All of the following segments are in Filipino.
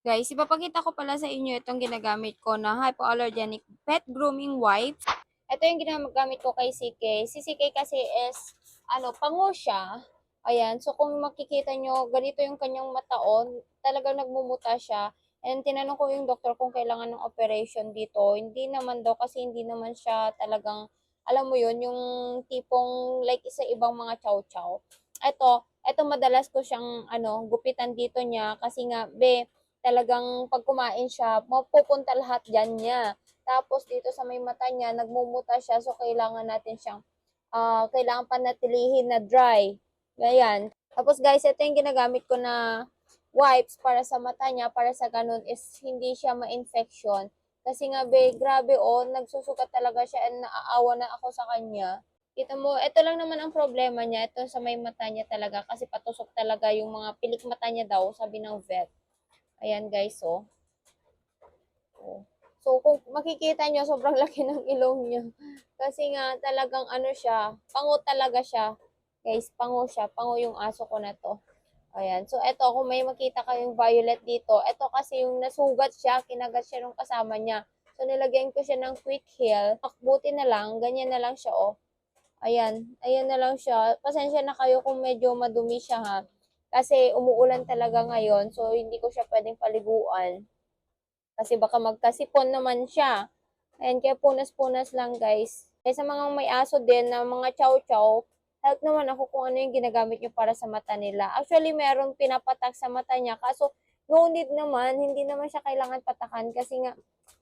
Guys, ipapakita ko pala sa inyo itong ginagamit ko na hypoallergenic pet grooming wipes. Ito yung ginagamit ko kay CK. Si CK kasi is, pango siya. Ayan, so kung makikita nyo, ganito yung kanyang mataon, talagang nagmumuta siya. And tinanong ko yung doktor kung kailangan ng operation dito. Hindi naman daw kasi hindi naman siya talagang, alam mo yun, yung tipong like sa ibang mga chow-chow. Ito madalas ko siyang gupitan dito niya kasi nga, talagang pag kumain siya, mapupunta lahat dyan niya. Tapos dito sa may mata niya, nagmumuta siya, so kailangan natin siyang, kailangan panatilihin na dry. Ganyan. Tapos guys, ito yung ginagamit ko na wipes para sa mata niya, para sa ganun is hindi siya ma-infection. Kasi nga, grabe nagsusugat talaga siya and naaawa na ako sa kanya. Kita mo, ito lang naman ang problema niya, ito sa may mata niya talaga kasi patusok talaga yung mga pilik mata niya daw, sabi ng vet. Ayan guys, oh. Oh. So, kung makikita nyo, sobrang laki ng ilong niya. Kasi nga, talagang siya, pango talaga siya. Guys, pango siya. Pango yung aso ko na to. Ayan. So, eto, kung may makita kayong violet dito, eto kasi yung nasugat siya, kinagat siya nung kasama niya. So, nilagyan ko siya ng quick heal. Buti na lang, ganyan na lang siya, oh. Ayan. Ayan na lang siya. Pasensya na kayo kung medyo madumi siya, ha. Kasi umuulan talaga ngayon, so hindi ko siya pwedeng paliguan. Kasi baka magkasipon naman siya. Ayan, kaya punas-punas lang guys. Kaya sa mga may aso din na mga chow-chow, help naman ako kung ano yung ginagamit nyo para sa mata nila. Actually, merong pinapatak sa mata niya. Kaso, no need naman. Hindi naman siya kailangan patakan. Kasi nga,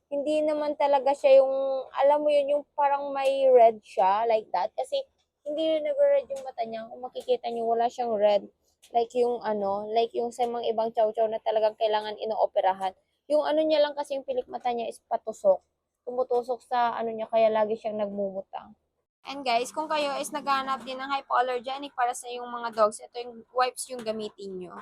hindi naman talaga siya yung, alam mo yun, yung parang may red siya, like that. Kasi, hindi rin nag-red yung mata niya. Kung makikita nyo, wala siyang red. Like yung sa mga ibang chow-chow na talagang kailangan inooperahan. Yung niya lang kasi yung pilik mata niya is patusok. Tumutusok sa niya, kaya lagi siyang nagmumutang. And guys, kung kayo is naghahanap din ng hypoallergenic para sa yung mga dogs, ito yung wipes yung gamitin nyo.